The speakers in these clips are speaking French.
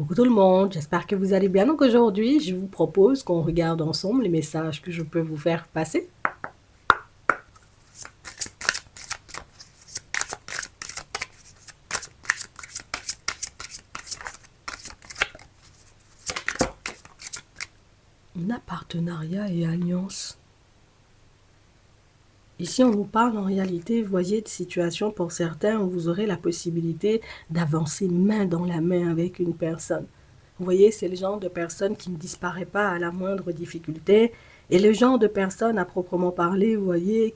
Coucou tout le monde, j'espère que vous allez bien. Donc aujourd'hui, je vous propose qu'on regarde ensemble les messages que je peux vous faire passer. On a partenariat et alliance. Ici, on nous parle en réalité, vous voyez, de situations pour certains où vous aurez la possibilité d'avancer main dans la main avec une personne. Vous voyez, c'est le genre de personne qui ne disparaît pas à la moindre difficulté. Et le genre de personne à proprement parler, vous voyez,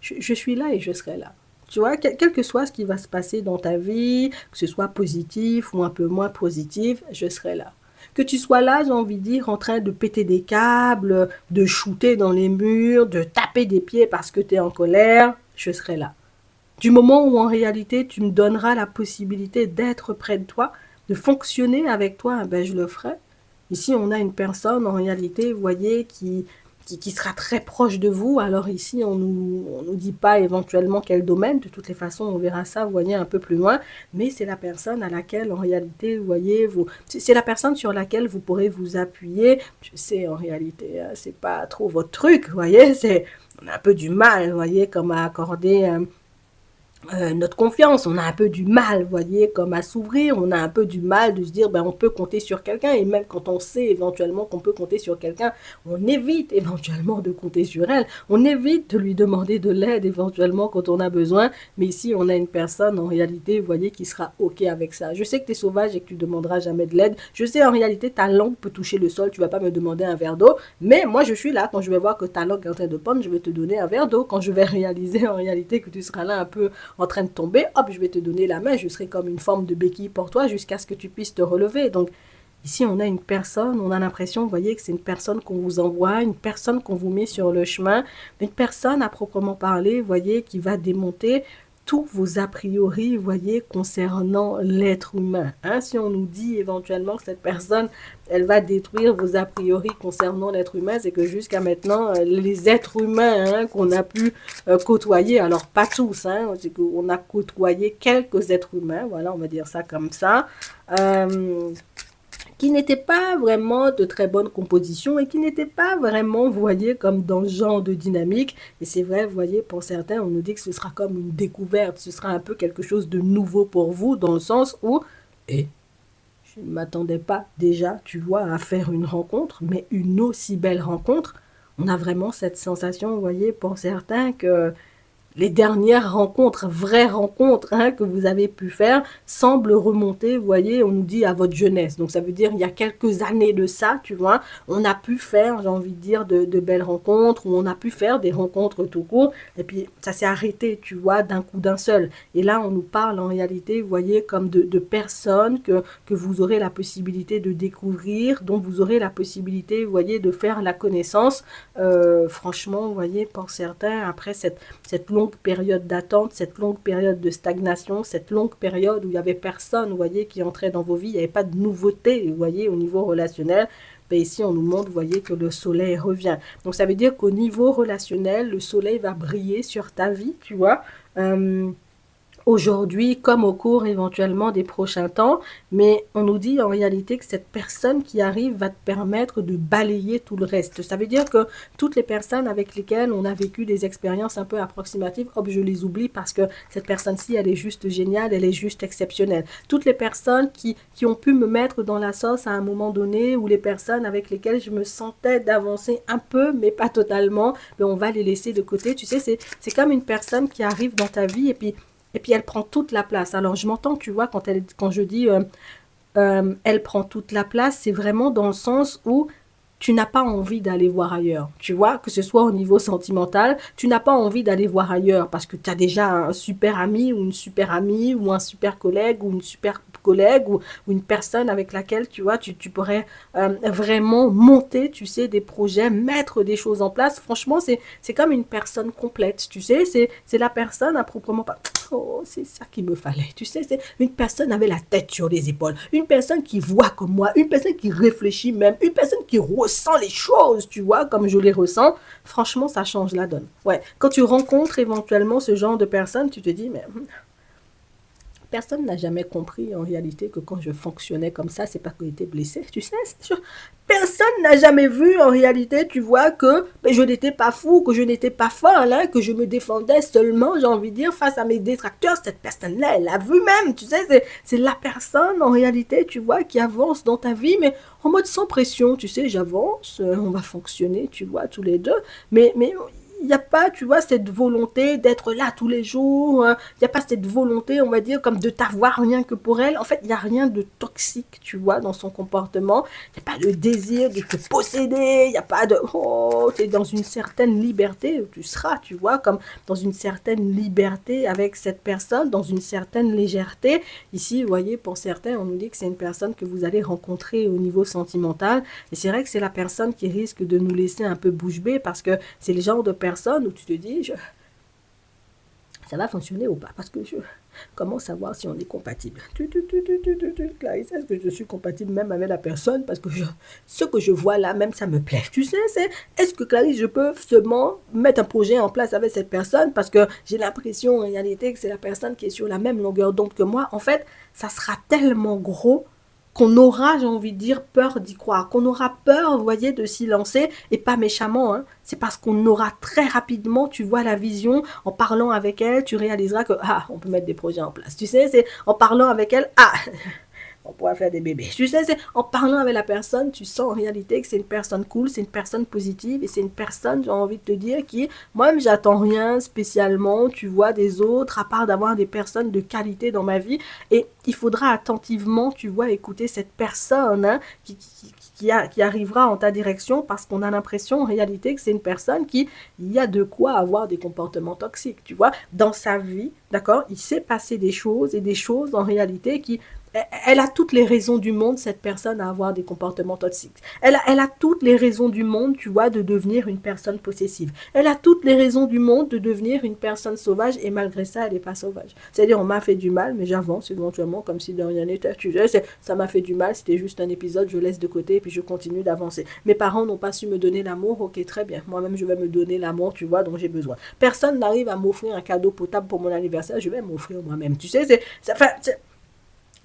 je suis là et je serai là. Tu vois, quel que soit ce qui va se passer dans ta vie, que ce soit positif ou un peu moins positif, je serai là. Que tu sois là, j'ai envie de dire, en train de péter des câbles, de shooter dans les murs, de taper des pieds parce que tu es en colère, je serai là. Du moment où en réalité tu me donneras la possibilité d'être près de toi, de fonctionner avec toi, ben je le ferai. Ici, on a une personne en réalité, vous voyez, qui sera très proche de vous. Alors ici, on nous dit pas éventuellement quel domaine. De toutes les façons, on verra ça, vous voyez, un peu plus loin. Mais c'est la personne à laquelle, en réalité, vous voyez, c'est la personne sur laquelle vous pourrez vous appuyer. Je sais, en réalité, c'est pas trop votre truc, vous voyez. On a un peu du mal, vous voyez, comme à accorder notre confiance. On a un peu du mal, vous voyez, comme à s'ouvrir. On a un peu du mal de se dire, ben, on peut compter sur quelqu'un. Et même quand on sait éventuellement qu'on peut compter sur quelqu'un, on évite éventuellement de compter sur elle. On évite de lui demander de l'aide éventuellement quand on a besoin. Mais ici, on a une personne, en réalité, vous voyez, qui sera OK avec ça. Je sais que tu es sauvage et que tu ne demanderas jamais de l'aide. Je sais, en réalité, ta langue peut toucher le sol. Tu ne vas pas me demander un verre d'eau. Mais moi, je suis là. Quand je vais voir que ta langue est en train de pendre, je vais te donner un verre d'eau. Quand je vais réaliser, en réalité, que tu seras là un peu en train de tomber, hop, je vais te donner la main, je serai comme une forme de béquille pour toi jusqu'à ce que tu puisses te relever. Donc ici, on a une personne, on a l'impression, vous voyez, que c'est une personne qu'on vous envoie, une personne qu'on vous met sur le chemin, une personne à proprement parler, vous voyez, qui va démonter tous vos a priori, vous voyez, concernant l'être humain. Hein, si on nous dit éventuellement que cette personne, elle va détruire vos a priori concernant l'être humain, c'est que jusqu'à maintenant, les êtres humains qu'on a pu côtoyer, alors pas tous, hein, c'est qu'on a côtoyé quelques êtres humains, voilà, on va dire ça comme ça, euh, qui n'étaient pas vraiment de très bonne composition et qui n'étaient pas vraiment, vous voyez, comme dans ce genre de dynamique. Et c'est vrai, vous voyez, pour certains, on nous dit que ce sera comme une découverte, ce sera un peu quelque chose de nouveau pour vous, dans le sens où, et je ne m'attendais pas déjà, tu vois, à faire une rencontre, mais une aussi belle rencontre. On a vraiment cette sensation, vous voyez, pour certains, que les dernières rencontres, vraies rencontres que vous avez pu faire, semblent remonter, vous voyez, on nous dit à votre jeunesse. Donc ça veut dire il y a quelques années de ça, tu vois, on a pu faire, j'ai envie de dire, de belles rencontres, ou on a pu faire des rencontres tout court, et puis ça s'est arrêté, tu vois, d'un coup d'un seul. Et là, on nous parle en réalité, vous voyez, comme de personnes que vous aurez la possibilité de découvrir, dont vous aurez la possibilité, vous voyez, de faire la connaissance. Franchement, vous voyez, pour certains, après cette longue période d'attente, cette longue période de stagnation, cette longue période où il n'y avait personne, vous voyez, qui entrait dans vos vies, il n'y avait pas de nouveauté, vous voyez, au niveau relationnel. Ben ici, on nous montre, vous voyez, que le soleil revient. Donc, ça veut dire qu'au niveau relationnel, le soleil va briller sur ta vie, tu vois. Euh, Aujourd'hui comme au cours éventuellement des prochains temps, mais on nous dit en réalité que cette personne qui arrive va te permettre de balayer tout le reste. Ça veut dire que toutes les personnes avec lesquelles on a vécu des expériences un peu approximatives, hop, je les oublie parce que cette personne-ci, elle est juste géniale, elle est juste exceptionnelle. Toutes les personnes qui ont pu me mettre dans la sauce à un moment donné, ou les personnes avec lesquelles je me sentais d'avancer un peu, mais pas totalement, ben on va les laisser de côté. Tu sais, c'est comme une personne qui arrive dans ta vie et puis elle prend toute la place. Alors je m'entends, tu vois, quand je dis elle prend toute la place, c'est vraiment dans le sens où tu n'as pas envie d'aller voir ailleurs. Tu vois, que ce soit au niveau sentimental, tu n'as pas envie d'aller voir ailleurs parce que tu as déjà un super ami ou une super amie ou un super collègue ou une super collègue ou une personne avec laquelle, tu vois, tu pourrais vraiment monter, tu sais, des projets, mettre des choses en place. Franchement, c'est comme une personne complète, tu sais, c'est la personne à proprement pas. Oh, c'est ça qu'il me fallait. Tu sais, c'est une personne avec la tête sur les épaules. Une personne qui voit comme moi. Une personne qui réfléchit même. Une personne qui ressent les choses, tu vois, comme je les ressens. Franchement, ça change la donne. Ouais. Quand tu rencontres éventuellement ce genre de personne, tu te dis, mais Personne n'a jamais compris en réalité que quand je fonctionnais comme ça, c'est parce que j'étais blessée, tu sais. Personne n'a jamais vu en réalité, tu vois, que je n'étais pas fou, que je n'étais pas folle, hein, que je me défendais seulement, j'ai envie de dire, face à mes détracteurs. Cette personne-là, elle l'a vu même, tu sais, c'est la personne en réalité, tu vois, qui avance dans ta vie, mais en mode sans pression, tu sais, j'avance, on va fonctionner, tu vois, tous les deux, mais il n'y a pas, tu vois, cette volonté d'être là tous les jours. Il n'y a pas cette volonté, on va dire, comme de t'avoir rien que pour elle. En fait, il n'y a rien de toxique, tu vois, dans son comportement. Il n'y a pas de désir de te posséder. Il n'y a pas de, oh, tu es dans une certaine liberté où tu seras, tu vois, comme dans une certaine liberté avec cette personne, dans une certaine légèreté. Ici, vous voyez, pour certains, on nous dit que c'est une personne que vous allez rencontrer au niveau sentimental. Et c'est vrai que c'est la personne qui risque de nous laisser un peu bouche bée parce que c'est le genre de personne où tu te dis, ça va fonctionner ou pas, parce que comment savoir si on est compatible. Clarisse, est-ce que je suis compatible même avec la personne, parce que ce que je vois là, même ça me plaît. Tu sais, est-ce que Clarisse, je peux seulement mettre un projet en place avec cette personne, parce que j'ai l'impression en réalité que c'est la personne qui est sur la même longueur d'onde que moi. En fait, ça sera tellement gros qu'on aura, j'ai envie de dire, peur d'y croire, qu'on aura peur, vous voyez, de s'y lancer, et pas méchamment, hein. C'est parce qu'on aura très rapidement, tu vois la vision, en parlant avec elle, tu réaliseras que, ah, on peut mettre des projets en place. Tu sais, c'est en parlant avec elle, ah, on pourra faire des bébés. Tu sais, c'est en parlant avec la personne, tu sens en réalité que c'est une personne cool, c'est une personne positive, et c'est une personne, j'ai envie de te dire, qui, moi-même, j'attends rien spécialement, tu vois, des autres, à part d'avoir des personnes de qualité dans ma vie, et il faudra attentivement, tu vois, écouter cette personne, hein, qui arrivera en ta direction, parce qu'on a l'impression en réalité que c'est une personne qui, il y a de quoi avoir des comportements toxiques, tu vois, dans sa vie, d'accord, il s'est passé des choses, et des choses en réalité qui, elle a toutes les raisons du monde, cette personne, à avoir des comportements toxiques. Elle a toutes les raisons du monde, tu vois, de devenir une personne possessive. Elle a toutes les raisons du monde de devenir une personne sauvage, et malgré ça, elle n'est pas sauvage. C'est-à-dire, on m'a fait du mal, mais j'avance éventuellement comme si de rien n'était. Tu sais, ça m'a fait du mal, c'était juste un épisode, je laisse de côté, et puis je continue d'avancer. Mes parents n'ont pas su me donner l'amour, ok, très bien. Moi-même, je vais me donner l'amour, tu vois, dont j'ai besoin. Personne n'arrive à m'offrir un cadeau potable pour mon anniversaire, je vais m'offrir moi-même. Tu sais,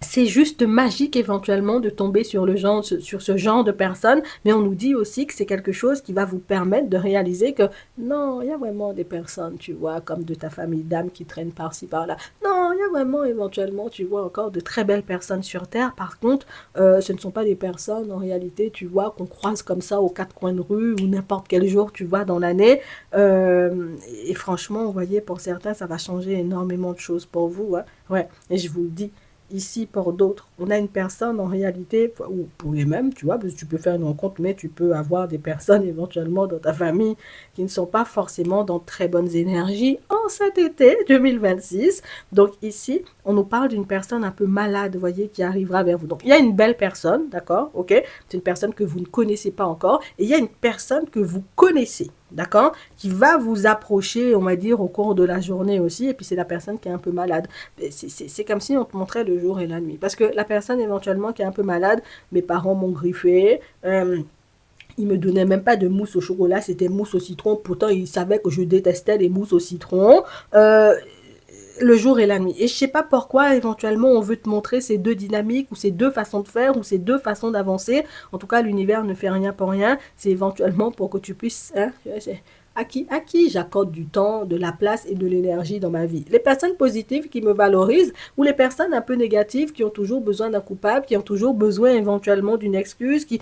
c'est juste magique éventuellement de tomber sur ce genre de personnes, mais on nous dit aussi que c'est quelque chose qui va vous permettre de réaliser que non, il y a vraiment des personnes, tu vois, comme de ta famille d'âme qui traînent par-ci par-là. Non, il y a vraiment éventuellement, tu vois, encore de très belles personnes sur Terre. Par contre, ce ne sont pas des personnes en réalité, tu vois, qu'on croise comme ça aux quatre coins de rue ou n'importe quel jour, tu vois, dans l'année. Et franchement, vous voyez, pour certains, ça va changer énormément de choses pour vous, hein. Ouais, et je vous le dis, ici pour d'autres. On a une personne en réalité, ou pour les mêmes, tu vois, parce que tu peux faire une rencontre, mais tu peux avoir des personnes éventuellement dans ta famille qui ne sont pas forcément dans très bonnes énergies en cet été 2026. Donc ici, on nous parle d'une personne un peu malade, vous voyez, qui arrivera vers vous. Donc il y a une belle personne, d'accord, ok, c'est une personne que vous ne connaissez pas encore, et il y a une personne que vous connaissez. D'accord, qui va vous approcher, on va dire, au cours de la journée aussi, et puis c'est la personne qui est un peu malade. C'est comme si on te montrait le jour et la nuit. Parce que la personne éventuellement qui est un peu malade, mes parents m'ont griffé, ils me donnaient même pas de mousse au chocolat, c'était mousse au citron. Pourtant, ils savaient que je détestais les mousses au citron. Le jour et la nuit. Et je sais pas pourquoi, éventuellement, on veut te montrer ces deux dynamiques, ou ces deux façons de faire, ou ces deux façons d'avancer. En tout cas, l'univers ne fait rien pour rien. C'est éventuellement pour que tu puisses, hein, à qui j'accorde du temps, de la place et de l'énergie dans ma vie. Les personnes positives qui me valorisent, ou les personnes un peu négatives qui ont toujours besoin d'un coupable, qui ont toujours besoin éventuellement d'une excuse, qui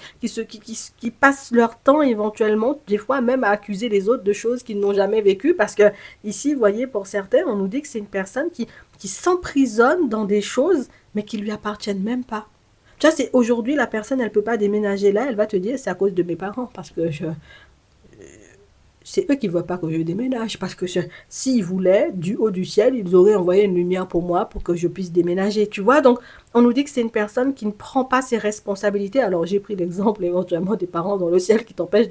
passent leur temps éventuellement, des fois même à accuser les autres de choses qu'ils n'ont jamais vécues, parce que ici, vous voyez, pour certains, on nous dit que c'est une personne qui s'emprisonne dans des choses, mais qui lui appartiennent même pas. Tu vois, c'est aujourd'hui, la personne, elle peut pas déménager là, elle va te dire, c'est à cause de mes parents, parce que c'est eux qui ne veulent pas que je déménage. Parce que s'ils voulaient, du haut du ciel, ils auraient envoyé une lumière pour moi pour que je puisse déménager. Tu vois, donc On nous dit que c'est une personne qui ne prend pas ses responsabilités. Alors, j'ai pris l'exemple éventuellement des parents dans le ciel qui l'empêchent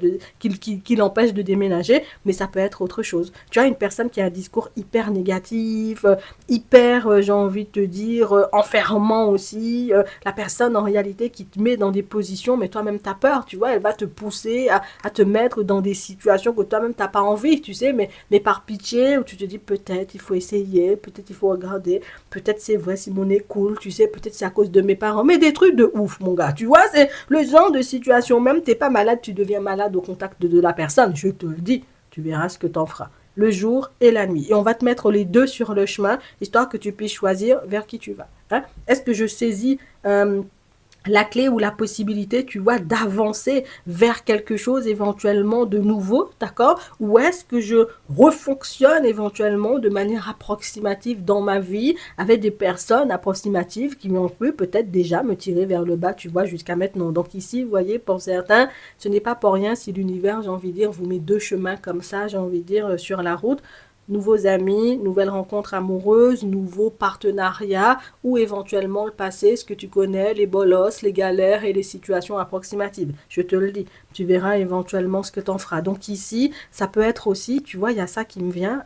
de déménager, mais ça peut être autre chose. Tu as une personne qui a un discours hyper négatif, hyper, j'ai envie de te dire, enfermant aussi. La personne, en réalité, qui te met dans des positions, mais toi-même, tu as peur, tu vois, elle va te pousser à te mettre dans des situations que toi-même, tu n'as pas envie, tu sais, mais par pitié, où tu te dis peut-être il faut essayer, peut-être il faut regarder, peut-être c'est vrai si mon est cool, tu sais, peut-être c'est à cause de mes parents, mais des trucs de ouf, mon gars, tu vois, c'est le genre de situation, même t'es pas malade, tu deviens malade au contact de la personne, je te le dis, tu verras ce que t'en feras, le jour et la nuit, et on va te mettre les deux sur le chemin, histoire que tu puisses choisir vers qui tu vas, hein? Est-ce que je saisis la clé ou la possibilité, tu vois, d'avancer vers quelque chose éventuellement de nouveau, d'accord? Ou est-ce que je refonctionne éventuellement de manière approximative dans ma vie avec des personnes approximatives qui ont pu peut-être déjà me tirer vers le bas, tu vois, jusqu'à maintenant. Donc ici, vous voyez, pour certains, ce n'est pas pour rien si l'univers, j'ai envie de dire, vous met deux chemins comme ça, j'ai envie de dire, sur la route. Nouveaux amis, nouvelles rencontres amoureuses, nouveaux partenariats ou éventuellement le passé, ce que tu connais, les bolosses, les galères et les situations approximatives. Je te le dis, tu verras éventuellement ce que tu en feras. Donc ici, ça peut être aussi, tu vois, il y a ça qui me vient.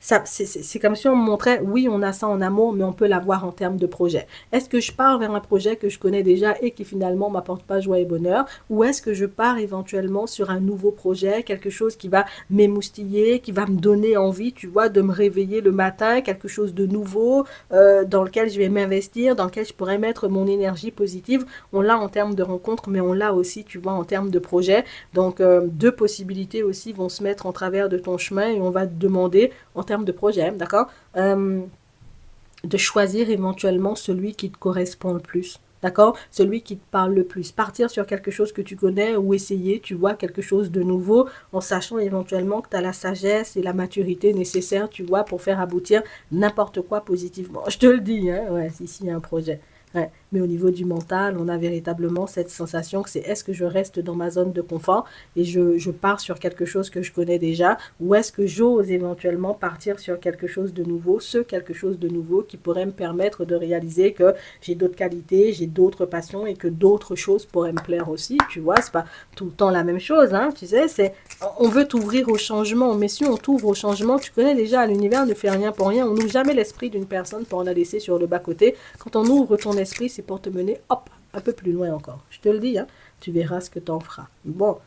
C'est comme si on me montrait, oui, on a ça en amour, mais on peut l'avoir en termes de projet. Est-ce que je pars vers un projet que je connais déjà et qui finalement m'apporte pas joie et bonheur, ou est-ce que je pars éventuellement sur un nouveau projet, quelque chose qui va m'émoustiller, qui va me donner envie, tu vois, de me réveiller le matin, quelque chose de nouveau, dans lequel je vais m'investir, dans lequel je pourrais mettre mon énergie positive. On l'a en termes de rencontres, mais on l'a aussi, tu vois, en termes de projet. Donc, deux possibilités aussi vont se mettre en travers de ton chemin et on va te demander, en termes de projet, d'accord, de choisir éventuellement celui qui te correspond le plus. D'accord? Celui qui te parle le plus. Partir sur quelque chose que tu connais ou essayer, tu vois, quelque chose de nouveau en sachant éventuellement que tu as la sagesse et la maturité nécessaires, tu vois, pour faire aboutir n'importe quoi positivement. Je te le dis, hein, ouais, ici, il y a un projet. Ouais. Mais au niveau du mental, on a véritablement cette sensation que c'est est-ce que je reste dans ma zone de confort et je pars sur quelque chose que je connais déjà ou est-ce que j'ose éventuellement partir sur quelque chose de nouveau, ce quelque chose de nouveau qui pourrait me permettre de réaliser que j'ai d'autres qualités, j'ai d'autres passions et que d'autres choses pourraient me plaire aussi, tu vois, c'est pas tout le temps la même chose, hein, tu sais, on veut t'ouvrir au changement, mais si on t'ouvre au changement, tu connais déjà, l'univers ne fait rien pour rien, on n'ouvre jamais l'esprit d'une personne pour en la laisser sur le bas-côté, quand on ouvre ton esprit, c'est pour te mener, hop, un peu plus loin encore. Je te le dis, hein, tu verras ce que tu en feras. Bon,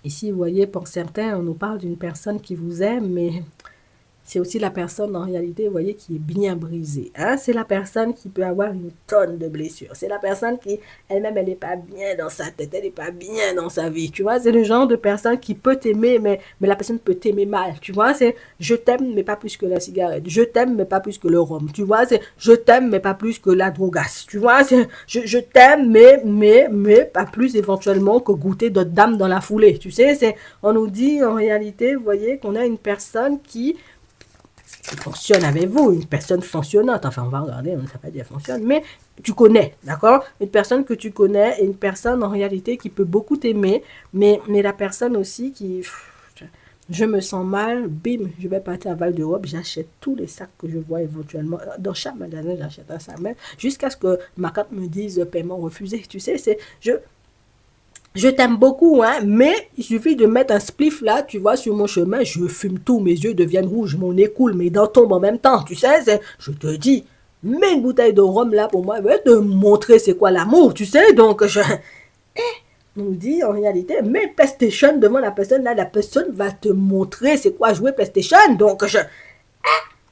ici, vous voyez, pour certains, on nous parle d'une personne qui vous aime, mais c'est aussi la personne, en réalité, vous voyez, qui est bien brisée, hein. C'est la personne qui peut avoir une tonne de blessures. C'est la personne qui, elle-même, elle n'est pas bien dans sa tête, elle n'est pas bien dans sa vie, tu vois. C'est le genre de personne qui peut t'aimer, mais la personne peut t'aimer mal, tu vois. C'est je t'aime, mais pas plus que la cigarette. Je t'aime, mais pas plus que le rhum, tu vois. C'est je t'aime, mais pas plus que la drogasse, tu vois. C'est je t'aime, mais pas plus éventuellement que goûter d'autres dames dans la foulée, tu sais. On nous dit, en réalité, vous voyez, qu'on a une personne qui fonctionne avec vous, une personne fonctionnante, enfin on va regarder, on ne sait pas dire fonctionne, mais tu connais, d'accord? Une personne que tu connais et une personne en réalité qui peut beaucoup t'aimer, mais la personne aussi qui, je me sens mal, bim, je vais partir à Val d'Europe, j'achète tous les sacs que je vois éventuellement, dans chaque magasin j'achète un sac, même jusqu'à ce que ma carte me dise paiement refusé, tu sais, je t'aime beaucoup, hein, mais il suffit de mettre un spliff là, tu vois, sur mon chemin, je fume tout, mes yeux deviennent rouges, mon nez coule, mes dents tombent en même temps, tu sais, je te dis, mets une bouteille de rhum là pour moi, je vais te montrer c'est quoi l'amour, tu sais, donc on nous dit en réalité, mets PlayStation devant la personne là, la personne va te montrer c'est quoi jouer PlayStation, donc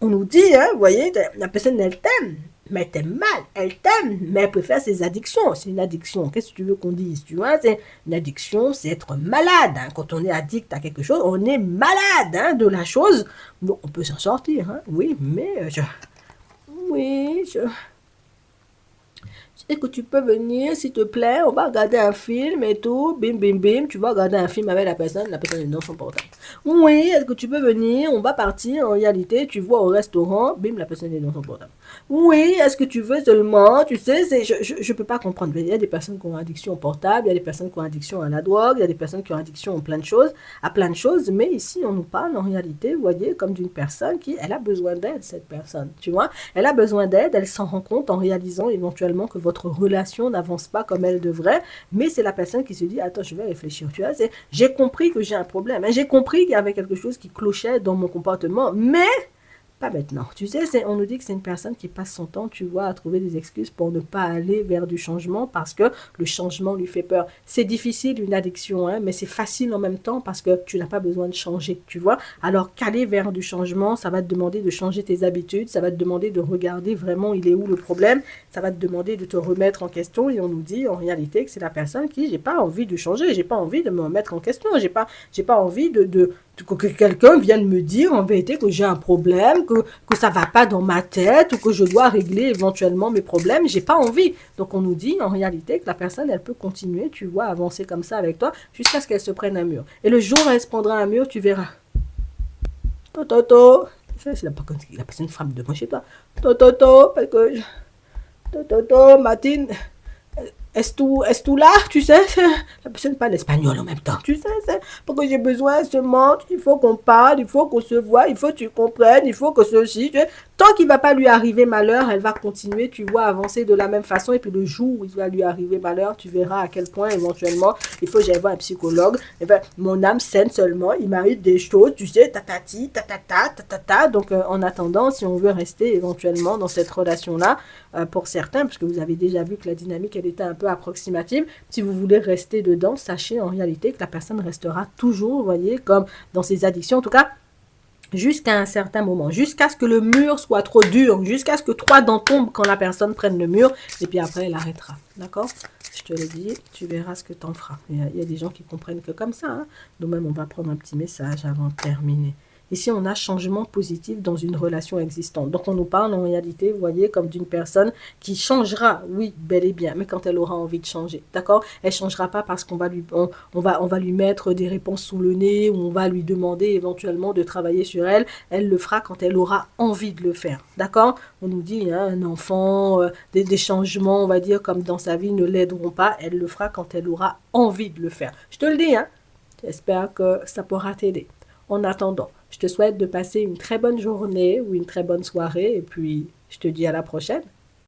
on nous dit, hein, vous voyez, la personne elle t'aime, mais elle t'aime mal, elle t'aime, mais elle préfère ses addictions. C'est une addiction. Qu'est-ce que tu veux qu'on dise? Tu vois, c'est une addiction, c'est être malade. Hein. Quand on est addict à quelque chose, on est malade hein, de la chose. Bon, on peut s'en sortir, hein, oui, mais Est-ce que tu peux venir, s'il te plaît, on va regarder un film et tout, bim, bim, bim, tu vas regarder un film avec la personne est dans son portable. Oui, est-ce que tu peux venir, on va partir, en réalité, tu vois au restaurant, bim, la personne est dans son portable. Oui, est-ce que tu veux seulement, tu sais, je peux pas comprendre. Il y a des personnes qui ont addiction au portable, il y a des personnes qui ont addiction à la drogue, il y a des personnes qui ont addiction à plein de choses, mais ici, on nous parle en réalité, vous voyez, comme d'une personne qui, elle a besoin d'aide, cette personne, tu vois. Elle a besoin d'aide, elle s'en rend compte en réalisant éventuellement que votre relation n'avance pas comme elle devrait, mais c'est la personne qui se dit, attends, je vais réfléchir, tu vois, j'ai compris que j'ai un problème, hein, j'ai compris qu'il y avait quelque chose qui clochait dans mon comportement, mais pas maintenant. Tu sais, on nous dit que c'est une personne qui passe son temps, tu vois, à trouver des excuses pour ne pas aller vers du changement parce que le changement lui fait peur. C'est difficile une addiction, hein, mais c'est facile en même temps parce que tu n'as pas besoin de changer, tu vois. Alors qu'aller vers du changement, ça va te demander de changer tes habitudes, ça va te demander de regarder vraiment il est où le problème, ça va te demander de te remettre en question et on nous dit en réalité que c'est la personne qui, j'ai pas envie de changer, j'ai pas envie de me remettre en question, j'ai pas envie que quelqu'un vienne me dire en vérité que j'ai un problème, que ça va pas dans ma tête ou que je dois régler éventuellement mes problèmes. J'ai pas envie. Donc on nous dit en réalité que la personne, elle peut continuer, tu vois, avancer comme ça avec toi jusqu'à ce qu'elle se prenne un mur. Et le jour où elle se prendra un mur, tu verras. Toto. C'est la personne frappe devant chez toi. Toto, parce que... Toto, Martine. Est-ce tout là, tu sais, la personne parle espagnol en même temps, tu sais, c'est parce que j'ai besoin seulement, il faut qu'on parle, il faut qu'on se voit, il faut que tu comprennes, il faut que ceci, tu sais. Tant qu'il ne va pas lui arriver malheur, elle va continuer, tu vois, avancer de la même façon, et puis le jour où il va lui arriver malheur, tu verras à quel point éventuellement, il faut que j'aille voir un psychologue, et ben, mon âme saine seulement, il m'arrive des choses, tu sais, tatati, tatata, tatata, donc en attendant, si on veut rester éventuellement dans cette relation-là, pour certains, parce que vous avez déjà vu que la dynamique, elle était un peu approximative. Si vous voulez rester dedans, sachez en réalité que la personne restera toujours, vous voyez, comme dans ses addictions, en tout cas, jusqu'à un certain moment, jusqu'à ce que le mur soit trop dur, jusqu'à ce que 3 dents tombent quand la personne prenne le mur, et puis après, elle arrêtera. D'accord? Je te le dis, tu verras ce que t'en feras. Il y a des gens qui comprennent que comme ça. Hein. Nous-mêmes, on va prendre un petit message avant de terminer. Ici, on a changement positif dans une relation existante. Donc, on nous parle en réalité, vous voyez, comme d'une personne qui changera, oui, bel et bien, mais quand elle aura envie de changer, d'accord? Elle ne changera pas parce qu'on va on va lui mettre des réponses sous le nez ou on va lui demander éventuellement de travailler sur elle. Elle le fera quand elle aura envie de le faire, d'accord? On nous dit, hein, un enfant, des changements, on va dire, comme dans sa vie, ne l'aideront pas. Elle le fera quand elle aura envie de le faire. Je te le dis, hein? J'espère que ça pourra t'aider. En attendant, je te souhaite de passer une très bonne journée ou une très bonne soirée et puis je te dis à la prochaine.